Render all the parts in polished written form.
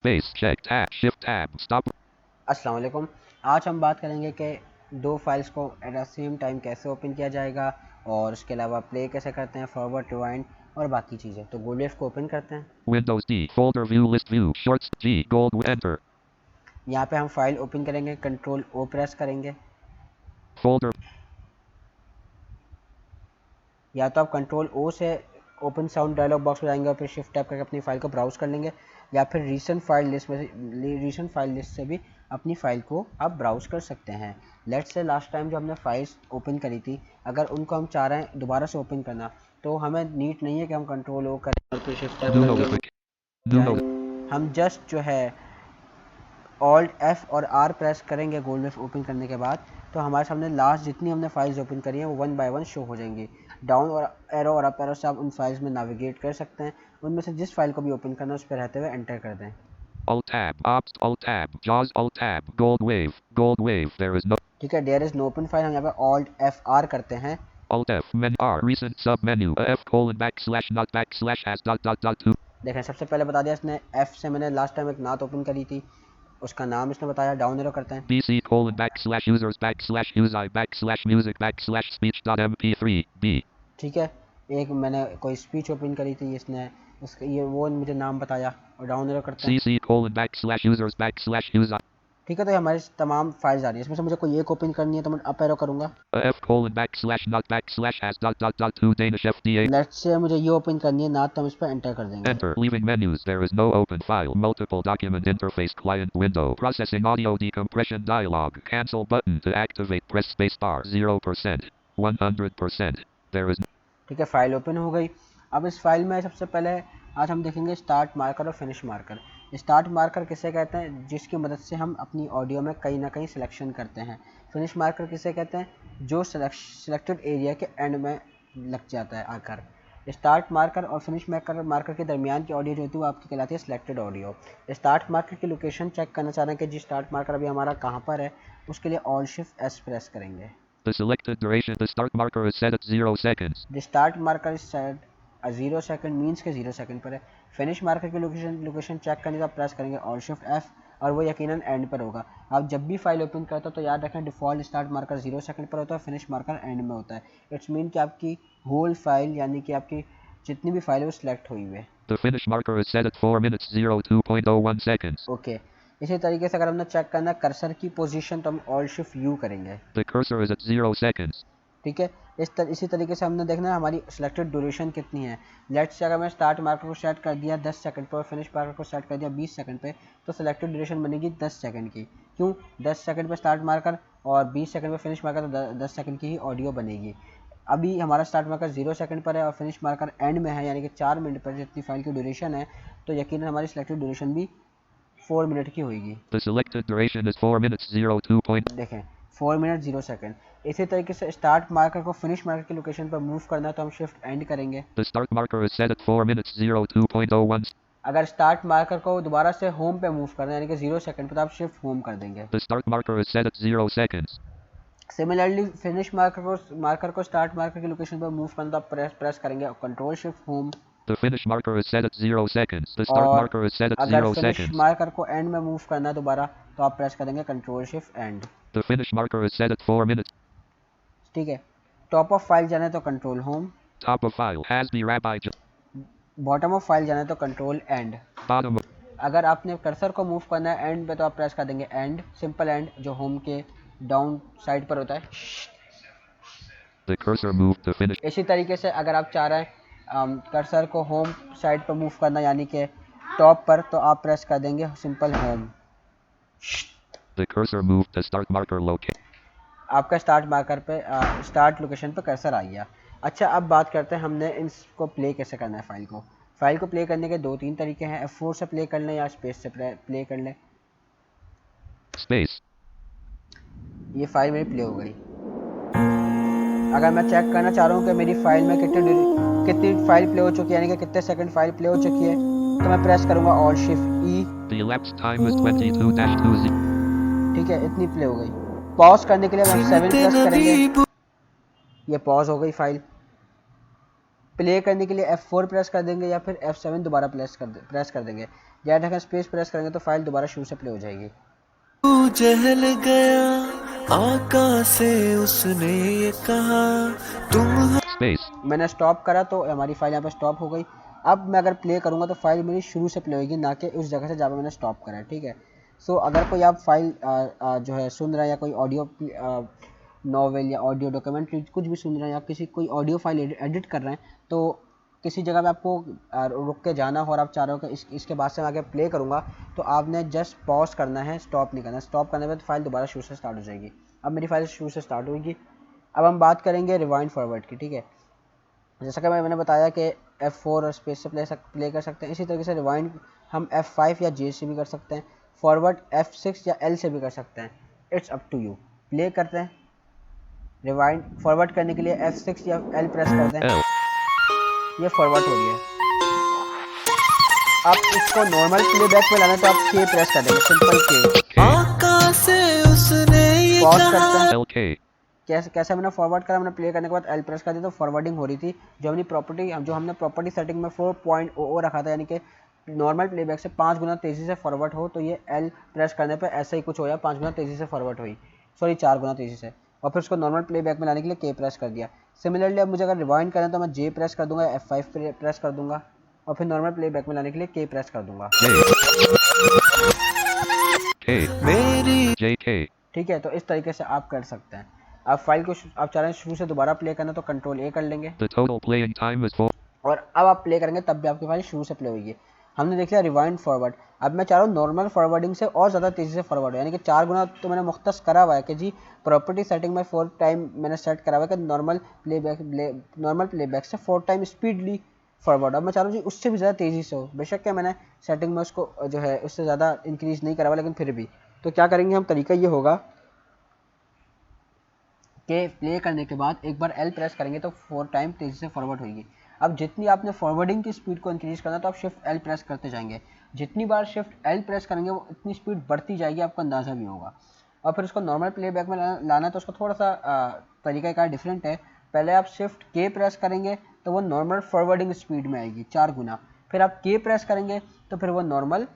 Base check tab shift tab stop. अस्सलाम वालेकुम। आज हम बात करेंगे कि दो फाइल्स को एट द सेम टाइम कैसे ओपन किया जाएगा और उसके अलावा प्ले कैसे करते हैं, फॉरवर्ड, रिवाइंड और बाकी चीज़ें। तो गूगल को ओपन करते हैं। Windows D folder view list view shorts G gold enter यहाँ पे हम फाइल ओपन करेंगे, कंट्रोल ओ प्रेस करेंगे folder या तो आप कंट्रोल ओ से ओपन साउंड डायलॉग बॉक्स में जाएंगे और फिर शिफ्ट टैप करके अपनी फ़ाइल को ब्राउज़ कर लेंगे, या फिर रीसेंट फाइल लिस्ट में से रीसेंट फाइल लिस्ट से भी अपनी फ़ाइल को आप ब्राउज़ कर सकते हैं। लेट्स से लास्ट टाइम जो हमने फाइल्स ओपन करी थी, अगर उनको हम चाह रहे हैं दोबारा से ओपन करना, तो हमें नीड नहीं है कि हम कंट्रोल ओ करें और फिर शिफ्ट टैप new करके जाएंगे। हम जस्ट जो है ऑल्ट एफ और आर प्रेस करेंगे गूगल मेप ओपन करने के बाद, तो हमारे सामने लास्ट जितनी हमने फाइल्स ओपन करी हैं वो वन बाय वन शो हो जाएंगी। डाउन और एरो और अप एरो से आप उन फाइल्स में नाविगेट कर सकते हैं। उनमें से जिस फाइल को भी ओपन करना है उस पर रहते हुए एंटर कर दें। alt tab opt alt tab JAWS alt tab gold wave there is no ठीक है, there is no open file, हम यहाँ पे ऑल्ट एफ आर करते हैं। alt F menu R recent sub menu F colon backslash not backslash has dot 2 देखें, सबसे पहले बता दिया इसने, एफ से मैंने लास्ट टाइम एक नात ओपन करी थी, उसका नाम इसने बताया। डाउन एरो करते हैं। BC colon backslash users backslash usi backslash music backslash speech dot mp3 B ठीक है, एक मैंने कोई स्पीच ओपन करी थी, इसने उसका ये वो मुझे नाम बताया और डाउन एरो करते हैं। CC colon backslash users backslash usi ठीक है, तो ये हमारी तमाम फाइल्स आ रही है। इसमें से मुझे कोई एक ओपन करनी है तो मैं अप एरो करूँगा। F colon backslash not backslash has dot 2 Danish FDA let's say मुझे ये ओपन करनी है ना, तो हम इस पर एंटर कर देंगे। enter leaving menus there is no open file multiple document interface client window processing audio decompression dialog cancel button to activate press space bar 0% 100% there is ठीक है, फाइल ओपन हो गई। अब इस फाइल में सबसे पहले आज हम देखेंगे स्टार्ट मार्कर और फिनिश मार्कर। स्टार्ट मार्कर किसे कहते हैं? जिसकी मदद से हम अपनी ऑडियो में कहीं ना कहीं सिलेक्शन करते हैं। फिनिश मार्कर किसे कहते हैं? जो सिलेक्टेड एरिया के एंड में लग जाता है आकर। स्टार्ट मार्कर और फिनिश मार्कर के दरमियान की ऑडियो जो होती है वो आपकी कहलाती है सिलेक्टेड ऑडियो। स्टार्ट मार्कर की लोकेशन चेक करना चाह रहे हैं कि जी स्टार्ट मार्कर अभी हमारा कहाँ पर है, उसके लिए ऑल शिफ्ट एस प्रेस करेंगे। the selected duration the start marker is set at 0 seconds the start marker is set 0 second, means के 0 सेकंड पर है। फिनिश मार्कर की लोकेशन चेक करने का प्रेस करेंगे ऑल शिफ्ट एफ और वो यकीनन एंड पर होगा। आप जब भी फाइल ओपन करते हो तो याद रखें डिफ़ॉल्ट स्टार्ट मार्कर 0 सेकंड पर होता है, फिनिश मार्कर एंड में होता है। इट्स मीन कि आपकी होल फाइल यानी कि आपकी जितनी भी फाइल है वो सिलेक्ट हुई हुई है। the finish marker is set at 4 minutes 02.01 seconds okay, इसी तरीके से अगर हमने चेक करना कर्सर की पोजीशन तो हम ऑल शिफ्ट यू करेंगे। the cursor is at 0 seconds ठीक है, इसी तरीके से हमने देखना है हमारी सिलेक्टेड ड्यूरेशन कितनी है। लेट्स से अगर मैं स्टार्ट मार्कर को सेट कर दिया 10 सेकंड पर और फिनिश मार्कर को सेट कर दिया 20 सेकंड पे, तो सिलेक्टेड ड्यूरेशन बनेगी 10 सेकंड की। क्यों? 10 सेकंड पे स्टार्ट मार्कर और 20 सेकंड पे फिनिश मार्कर, तो 10 सेकंड की ही ऑडियो बनेगी। अभी हमारा स्टार्ट मार्कर 0 सेकंड पर है और फिनिश मार्कर एंड में है, यानी कि 4 मिनट पर जितनी फाइल की ड्यूरेशन है, तो यकीनन हमारी सिलेक्टेड ड्यूरेशन भी 4 मिनट की होगी। the selected duration is 4 minutes 02 point देखें 4 मिनट 0 सेकंड। इसी तरीके से स्टार्ट मार्कर को फिनिश मार्कर की लोकेशन पर मूव करना है तो हम शिफ्ट एंड करेंगे। the start marker is set at 4 minutes 02.01 अगर स्टार्ट मार्कर को दोबारा से होम पे मूव करना है यानी कि 0 सेकंड पर, तो आप शिफ्ट होम कर देंगे। the start marker is set at 0 seconds similarly finish marker को स्टार्ट मार्कर की लोकेशन पर मूव करना, तो आप प्रेस करेंगे control shift home. the finish marker is set at 0 seconds the start और marker is set at अगर 0 finish seconds marker को एंड में मूव करना है दोबारा, तो आप प्रेस करेंगे control shift and. the finish marker is set at 4 minutes ठीक है, टॉप ऑफ फाइल जाना है तो control home, top of file has the rabbi bottom of file जाना है तो कंट्रोल एंड। bottom of अगर आपने कर्सर को मूव करना है एंड पे, तो आप प्रेस कर देंगे एंड, सिंपल एंड जो होम के डाउन साइड पर होता है। the cursor move to finish इसी तरीके से अगर आप चाह रहे हैं कर्सर को होम साइड पर मूव करना यानी कि टॉप पर, तो आप प्रेस कर देंगे simple home. the cursor move to start marker locate आपका स्टार्ट मार्कर पे स्टार्ट लोकेशन पे कर्सर आ गया। अच्छा, अब बात करते हैं हमने इसको प्ले कैसे करना है। फाइल को प्ले करने के 2-3 तरीके हैं। F4 से प्ले कर लें या स्पेस से प्ले कर लें। space ये फाइल मेरी प्ले हो गई। अगर मैं चेक करना चाह रहा हूँ कि मेरी फाइल में कितनी फाइल प्ले हो चुकी है, यानी कि कितने सेकंड फाइल प्ले हो चुकी है, तो मैं प्रेस करूँगा all shift E. the elapsed time is 22-20 ठीक है, इतनी प्ले हो गई। पॉज करने के लिए हम 7 प्रेस करेंगे, ये पॉज हो गई फाइल। प्ले करने के लिए F4 प्रेस कर देंगे या फिर F7 दोबारा प्रेस कर देंगे। याद रखें स्पेस प्रेस करेंगे तो फाइल दोबारा शुरू से प्ले हो जाएगी। तू जहल गया आका से उसने ये कहा तुम Space. मैंने स्टॉप करा तो हमारी फाइल यहाँ पे स्टॉप हो गई। अब मैं अगर प्ले करूँगा तो फाइल मेरी शुरू से प्ले होगी, ना कि उस जगह से जहाँ पे मैंने स्टॉप करा है, ठीक है। सो अगर कोई आप फाइल जो है सुन रहे हैं या कोई ऑडियो नॉवेल या ऑडियो डॉक्यूमेंट्री कुछ भी सुन रहे हैं या किसी कोई ऑडियो फाइल एडिट कर रहे हैं, तो किसी जगह पे आपको रुक के जाना हो और आप चाह रहे हो कि इसके बाद से मैं आगे प्ले करूँगा, तो आपने जस्ट पॉज करना है, स्टॉप नहीं करना। स्टॉप करने पे तो फाइल दोबारा शुरू से स्टार्ट हो जाएगी। अब मेरी फाइल शुरू से स्टार्ट होगी। अब हम बात करेंगे रिवाइंड फॉरवर्ड की, ठीक है। जैसा कि मैंने बताया कि F4 और स्पेस से प्ले कर सकते हैं, इसी तरीके से रिवाइंड हम F5 या J से भी कर सकते हैं, फॉरवर्ड F6 या L से भी कर सकते हैं। It's up to you. Play करते हैं, रिवाइंड फॉरवर्ड करने के लिए F6 या L प्रेस कर दें, ये फॉरवर्ड हो रही है। आप इसको नॉर्मल प्लेबैक पे लाना तो आप K प्रेस कर देंगे, सिंपल K। आका से उसने ये पॉज करते हैं। LK. कैसे मैंने फॉरवर्ड करा, मैंने प्ले करने के बाद L प्रेस कर दिया तो फॉरवर्डिंग हो रही थी। जो हमने प्रॉपर्टी सेटिंग में 4.00 रखा था, यानी कि नॉर्मल प्लेबैक से 5 गुना तेज़ी से फॉरवर्ड हो, तो ये L प्रेस करने पे ऐसा ही कुछ हो या 5 गुना तेज़ी से फॉरवर्ड हुई, सॉरी 4 गुना तेज़ी से। और फिर उसको नॉर्मल प्लेबैक में लाने के लिए K प्रेस कर दिया। सिमिलरली अब मुझे अगर रिवाइंड करना है तो मैं J प्रेस कर दूंगा, F5 प्रेस कर दूंगा और फिर नॉर्मल प्लेबैक में लाने के लिए K प्रेस कर दूंगा। मेरी JK. ठीक है, तो इस तरीके से आप कर सकते हैं। आप फाइल को आप चाह रहे हैं शुरू से दोबारा प्ले करना तो कंट्रोल A कर लेंगे, The total playing time is 4. और अब आप प्ले करेंगे तब भी आपकी फाइल शुरू से प्ले होगी। हमने देख लिया रिवाइंड फॉरवर्ड। अब मैं चाह रहा हूँ नॉर्मल फॉरवर्डिंग से और ज़्यादा तेज़ी से फॉरवर्ड हो, यानी कि 4 गुना तो मैंने मुख्तस करा हुआ है कि जी प्रॉपर्टी सेटिंग में 4 टाइम मैंने सेट करा हुआ है कि नॉर्मल प्लेबैक से 4 टाइम स्पीडली फॉरवर्ड। अब मैं चाह रहा हूँ जी उससे भी ज़्यादा तेज़ी से हो। बेशक क्या मैंने सेटिंग में उसको जो है उससे ज़्यादा इंक्रीज़ नहीं करा हुआ, लेकिन फिर भी तो क्या करेंगे हम, तरीका ये होगा कि प्ले करने के बाद एक बार L प्रेस करेंगे तो 4 टाइम तेज़ी से फॉरवर्ड होगी। अब जितनी आपने फॉरवर्डिंग की स्पीड को इंक्रीज़ करना तो आप शिफ्ट L प्रेस करते जाएंगे। जितनी बार शिफ्ट L प्रेस करेंगे वो इतनी स्पीड बढ़ती जाएगी, आपको अंदाज़ा भी होगा। और फिर उसको नॉर्मल प्लेबैक में लाना तो उसको थोड़ा सा तरीका कार डिफरेंट है। पहले आप शिफ्ट K प्रेस करेंगे तो वो नॉर्मल फॉरवर्डिंग स्पीड में आएगी 4 गुना, फिर आप K प्रेस करेंगे तो फिर वो नॉर्मल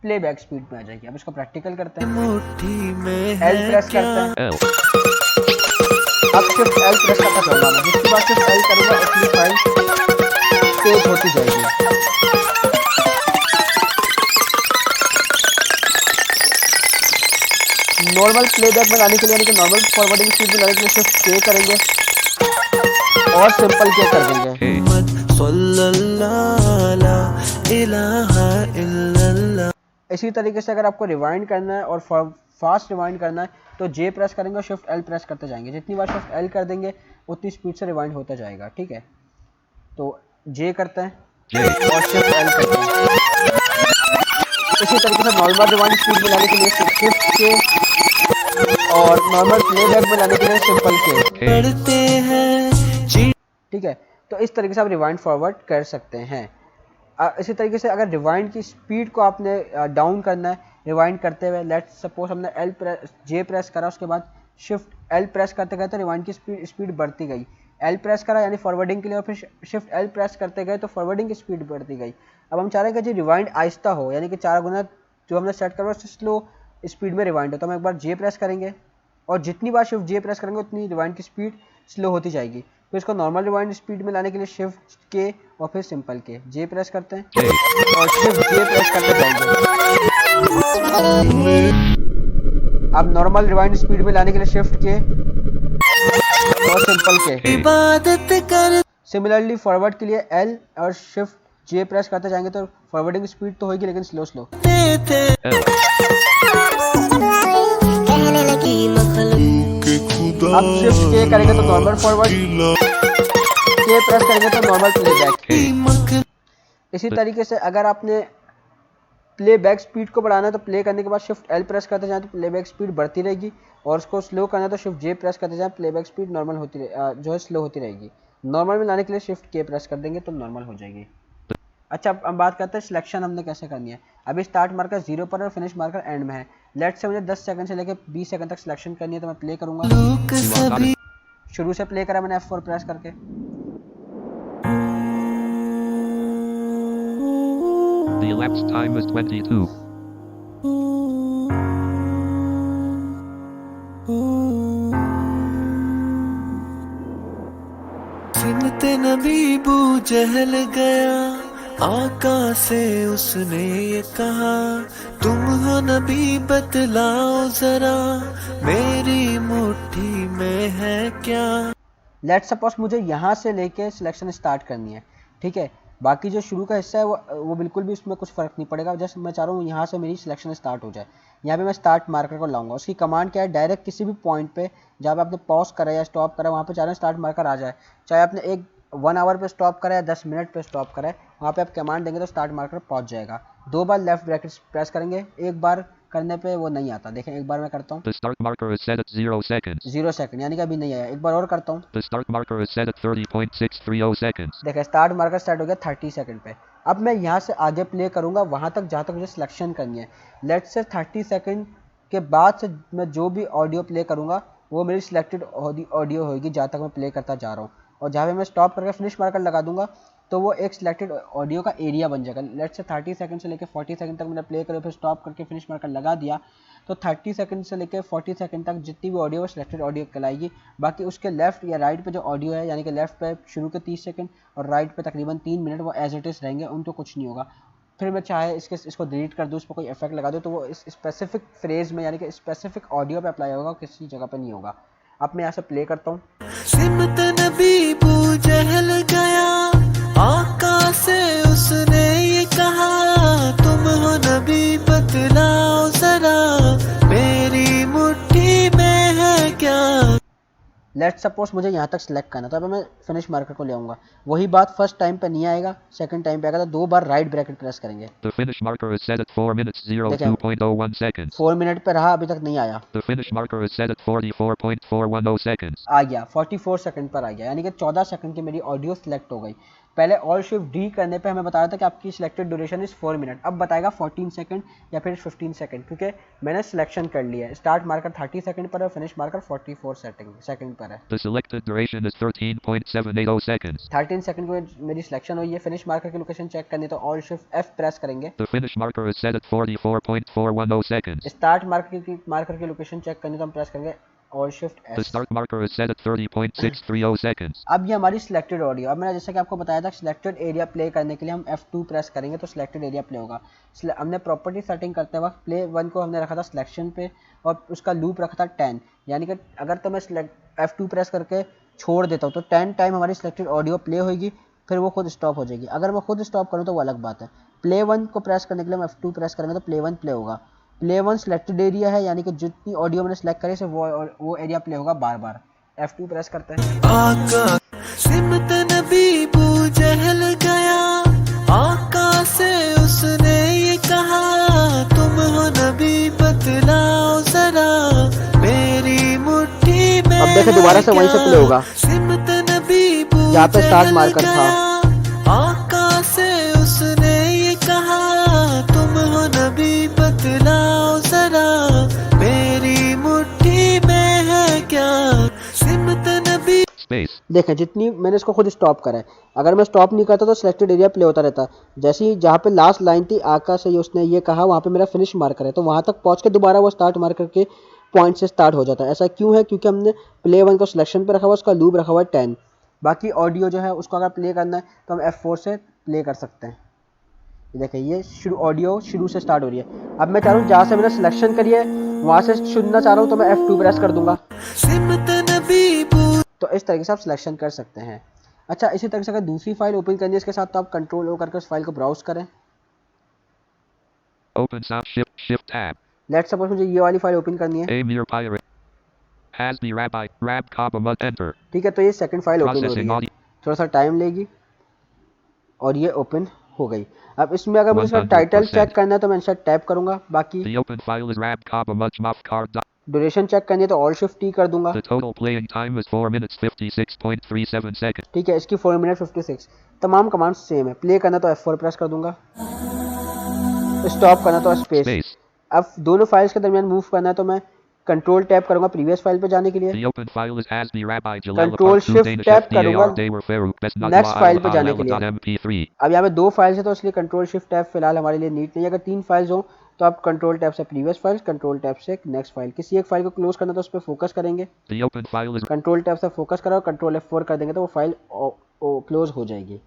प्लेबैक स्पीड में आ जाएगी। अब इसको प्रैक्टिकल करते हैं। मुट्ठी में L है प्रेस क्या करते हैं। L. अब शिफ्ट L प्रेस करता जाऊंगा मैं, जिसके बाद शिफ्ट L करूंगा अपनी फाइल तेज होती जाएगी। नॉर्मल प्लेबैक में लाने के लिए, यानी कि नॉर्मल फॉरवर्डिंग स्पीड में लाने के लिए शिफ्ट K करेंगे और सिंपल K कर देंगे। सल्लल्लाहु अलैहि इलाहा इल्लल्लाह। इसी तरीके से अगर आपको रिवाइंड करना है और फास्ट रिवाइंड करना है तो J प्रेस करेंगे और शिफ्ट L प्रेस करते जाएंगे। जितनी बार शिफ्ट L कर देंगे उतनी स्पीड से रिवाइंड होता जाएगा, ठीक है। तो J करते हैं और शिफ्ट L करते हैं। इसी तरीके से नॉर्मल रिवाइंड स्पीड में लाने के लिए शिफ्ट K और नॉर्मल प्लेबैक में लाने के लिए सिंपल K, करते हैं ठीक है। तो इस तरीके से आप रिवाइंड फॉरवर्ड कर सकते हैं। इसी तरीके से अगर रिवाइंड की स्पीड को आपने डाउन करना है रिवाइंड करते हुए, लेट्स सपोज हमने J प्रेस करा, उसके बाद शिफ्ट L प्रेस करते गए तो रिवाइंड की स्पीड बढ़ती गई। L प्रेस करा यानी फॉरवर्डिंग के लिए और फिर शिफ्ट L प्रेस करते गए तो फॉरवर्डिंग की स्पीड बढ़ती गई। अब हम चाह रहे हैं कि जी रिवाइंड आहिस्ता हो, यानी कि 4 गुना जो हमने सेट करा उससे स्लो स्पीड में रिवाइंड हो। तो हम एक बार J प्रेस करेंगे और जितनी बार शिफ्ट J प्रेस करेंगे उतनी रिवाइंड की स्पीड स्लो होती जाएगी। फिर इसको नॉर्मल रिवाइंड स्पीड में लाने के लिए शिफ्ट K और फिर सिंपल K, J प्रेस करते हैं और शिफ्ट J प्रेस करते जाएंगे। अब नॉर्मल रिवाइंड स्पीड में लाने के लिए शिफ्ट K और सिंपल K। इबादत कर सिमिलरली फॉरवर्ड के लिए L और शिफ्ट J प्रेस करते जाएंगे तो फॉरवर्डिंग स्पीड तो होगी लेकिन स्लो स्लो। थे कहने लगी मखलूक अब शिफ्ट K करेंगे तो नॉर्मल फॉरवर्ड, K प्रेस करेंगे तो नॉर्मल प्लेबैक। इसी तरीके से अगर आपने प्लेबैक स्पीड को बढ़ाना है तो प्ले करने के बाद शिफ्ट L प्रेस करते जाएं तो प्लेबैक स्पीड बढ़ती रहेगी, और उसको स्लो करना है तो शिफ्ट J प्रेस करते जाएं, प्लेबैक स्पीड नॉर्मल होती जो है स्लो होती रहेगी। नॉर्मल में लाने के लिए शिफ्ट K प्रेस कर देंगे तो नॉर्मल हो जाएगी। अच्छा, अब हम बात करते हैं सिलेक्शन हमने कैसे करनी है। अभी स्टार्ट मार्कर 0 पर और फिनिश मार्कर एंड में है। लेट्स से मुझे 10 सेकंड से लेकर 20 सेकंड तक सिलेक्शन करनी है तो मैं प्ले करूंगा। लोग सभी शुरू से प्ले करा मैंने F4 प्रेस करके। The elapsed time is 22. सिमते नबी बू जहल गया आका से उसने ये कहा तुम हो नबी बतलाओ जरा मेरी मुट्ठी में है क्या। लेट सपोज मुझे यहाँ से लेके सिलेक्शन स्टार्ट करनी है, ठीक है। बाकी जो शुरू का हिस्सा है वो बिल्कुल भी उसमें कुछ फ़र्क नहीं पड़ेगा। जस्ट मैं चाह रहा हूँ यहाँ से मेरी सिलेक्शन स्टार्ट हो जाए। यहाँ पे मैं स्टार्ट मार्कर को लाऊंगा। उसकी कमांड क्या है, डायरेक्ट किसी भी पॉइंट पे जहाँ पे आपने पॉज करा या स्टॉप करा वहाँ पे चाह रहे हैं स्टार्ट मार्कर आ जाए। चाहे आपने 1 आवर पे स्टॉप करा है, 10 मिनट पे स्टॉप करा है, वहाँ पे आप कमांड देंगे तो स्टार्ट मार्कर पहुँच जाएगा। 2 बार लेफ्ट ब्रैकेट प्रेस करेंगे, 1 बार करने पे वो नहीं आता। देखें एक बार मैं करता हूँ। The start marker is set at 0 seconds. 0 second यानी कि अभी नहीं आया। एक बार और करता हूँ। The start marker is set at 30.630 seconds. देखें स्टार्ट मार्कर स्टार्ट हो गया 30 सेकंड पे। अब मैं यहाँ से आगे प्ले करूँगा वहाँ तक जहाँ तक मुझे सिलेक्शन करनी है। लेट्स से 30 सेकंड के बाद से मैं जो भी ऑडियो प्ले करूँगा वो मेरी सिलेक्टेड ऑडियो होगी जहाँ तक मैं प्ले करता जा रहा हूँ। और जहाँ पे मैं स्टॉप करके फिनिश मार्कर लगा दूंगा तो वो एक सिलेक्टेड ऑडियो का एरिया बन जाएगा। लेट्स से 30 सेकंड से लेकर 40 सेकंड तक मैंने प्ले करा, फिर स्टॉप करके फिनिश मार्कर लगा दिया तो 30 सेकंड से लेकर 40 सेकंड तक जितनी भी ऑडियो है सिलेक्टेड ऑडियो कहलाएगी। बाकी उसके लेफ्ट या राइट पे जो ऑडियो है यानी कि लेफ्ट पे शुरू के 30 सेकंड और राइट पे तकरीबन 3 मिनट वो एज इट इज़ रहेंगे, उनको कुछ नहीं होगा। फिर मैं चाहे इसको डिलीट कर दूँ, उस पर कोई इफेक्ट लगा दूँ तो वो इस स्पेसिफिक फ्रेज में यानी कि स्पेसिफिक ऑडियो पे अप्लाई होगा, किसी जगह पे नहीं होगा। अब मैं यहाँ से प्ले करता हूँ। सिमत नबी बू जहल गया आका से उसने ये कहा तुम हो नबी बतलाओ जरा मेरी मुट्ठी में है क्या। लेट्स सपोज मुझे यहाँ तक सिलेक्ट करना तो अब मैं फिनिश मार्कर को ले आऊँगा। वही बात फर्स्ट टाइम पे नहीं आएगा, सेकंड टाइम पे आएगा तो 2 बार राइट ब्रैकेट प्रेस करेंगे। The finish marker is set at 4 minutes 02.01 seconds. 4 minute पे रहा, अभी तक नहीं आया। The finish marker is set at 44.410 seconds. आ गया 44 सेकंड पर आ गया यानी कि 14 सेकंड की मेरी ऑडियो सिलेक्ट हो गई। पहले ऑल शिफ्ट डी करने पे हमें बताया था कि आपकी सिलेक्टेड ड्यूरेशन इज 4 मिनट, अब बताएगा 14 सेकंड या फिर 15 सेकंड क्योंकि मैंने सिलेक्शन कर लिया है। स्टार्ट मार्कर 30 सेकंड पर है, फिनिश मार्कर 44 सेकंड पर है। The selected duration is 13.780 seconds. 13 second में मेरी सिलेक्शन हुई है। फिनिश मार्कर की लोकेशन चेक करनी तो ऑल शिफ्ट एफ प्रेस करेंगे। The finish marker is set at 44.410 seconds. Start marker की लोकेशन चेक करनी तो हम प्रेस करेंगे all shift The S. start marker is set at 30.630 seconds. अब ये हमारी सिलेक्टेड ऑडियो। अब मैंने जैसे कि आपको बताया था सिलेक्टेड एरिया प्ले करने के लिए हम F2 प्रेस करेंगे तो सिलेक्टेड एरिया प्ले होगा। हमने प्रॉपर्टी सेटिंग करते वक्त प्ले 1 को हमने रखा था सिलेक्शन पे और उसका लूप रखा था 10, यानी कि अगर तो मैं F2 प्रेस करके छोड़ देता हूँ तो 10 टाइम हमारी सिलेक्टेड ऑडियो प्ले होगी, फिर वो खुद स्टॉप हो जाएगी। अगर मैं खुद स्टॉप करूँ तो वो अलग बात है। प्ले 1 को प्रेस करने के लिए हम F2 प्रेस करेंगे तो प्ले 1 प्ले होगा। प्ले 1 सिलेक्टेड एरिया है यानी कि जितनी ऑडियो मैंने सेलेक्ट करी सिर्फ वो एरिया प्ले होगा बार बार। F2 प्रेस करते हैं। आका सिमत नबी बू जहल गया आका से उसने ये कहा तुम हो नबी बतलाओ जरा मेरी मुट्ठी में। अब देखें दोबारा से वहीं से प्ले होगा सिमत नबी बू जहाँ पे स्टार्ट मार्कर था। आका से उसने ये कहा तुम हो नबी बतलाओ जरा मेरी मुट्ठी में है क्या। सिमत नबी Space. देखें जितनी मैंने इसको खुद स्टॉप करा है, अगर मैं स्टॉप नहीं करता तो सिलेक्टेड एरिया प्ले होता रहता। जैसे ही जहाँ पे लास्ट लाइन थी आका से उसने ये कहा वहाँ पे मेरा फिनिश मार्कर है तो वहाँ तक पहुँच के दोबारा वो स्टार्ट मार्कर के पॉइंट से स्टार्ट हो जाता है। ऐसा क्यों है? क्योंकि हमने प्ले 1 को सिलेक्शन पे रखा हुआ, उसका लूप रखा हुआ है 10। बाकी ऑडियो जो है उसको अगर प्ले करना है तो हम F4 से प्ले कर सकते हैं। देखिए ये ऑडियो शुरू से स्टार्ट हो रही है। अब मैं चाह रहा हूँ जहाँ से मैंने सिलेक्शन करी है वहाँ से सुनना चाह रहा हूँ तो मैं F2 प्रेस कर दूंगा। सिमत नबी बू तो इस तरीके से आप सिलेक्शन कर सकते हैं। अच्छा इसी तरह से अगर दूसरी फाइल ओपन करनी है इसके साथ तो आप कंट्रोल O करके उस फाइल को ब्राउज करें। Open sound shift tab. Let's suppose मुझे ये वाली फाइल ओपन करनी है। Amir Pirate. Hasbi Rabbi Rab Kabamut enter. ठीक है तो ये सेकंड फाइल ओपन हो रही Processing है, audio. थोड़ा सा टाइम लेगी और ये ओपन हो गई। अब इसमें अगर मुझे इसका टाइटल चेक करना है तो मैं इंसर्ट टैब करूंगा। बाकी The open file is Rab Kabamut Mafkar. Duration check करनी है तो ऑल शिफ्ट टी कर दूंगा। The total playing time is 4 minutes 56.37 seconds. ठीक है इसकी 4 मिनट 56। तमाम कमांड्स सेम है। प्ले करना तो F4 प्रेस कर दूंगा, स्टॉप करना तो स्पेस। Space. अब दोनों फाइल्स के दरमियान मूव करना है तो मैं कंट्रोल टैप करूंगा प्रीवियस फाइल पे जाने के लिए, The open file is as the Rabbi Jalal control Part 2 shift Danish tap FDAR करूंगा Dawer Faruk Best next file पे जाने के लिए। MP3. अब यहाँ पे 2 फाइल्स है तो इसलिए कंट्रोल शिफ्ट टैप फिलहाल हमारे लिए नीट नहीं है। अगर 3 फाइल्स हो तो आप कंट्रोल टैप से प्रीवियस फाइल, कंट्रोल टैप से नेक्स्ट फाइल, किसी एक फाइल को क्लोज करना तो उस पर फोकस करेंगे, The open file is control tap से फोकस करो, कंट्रोल F4 कर देंगे तो वो फाइल क्लोज हो जाएगी।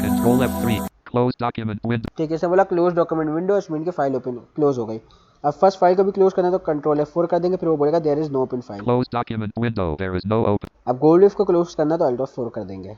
Control F3. Close document window. ठीक है, इसे बोला क्लोज डॉक्यूमेंट विंडो, इस विंडो की फाइल ओपन क्लोज हो गई। अब फर्स्ट फाइल को भी क्लोज करना है तो कंट्रोल F4 कर देंगे, फिर वो बोलेगा there is no open file. Close document window. There is no open. अब गोल्ड लीफ को क्लोज करना है तो अल्ट F4 कर देंगे।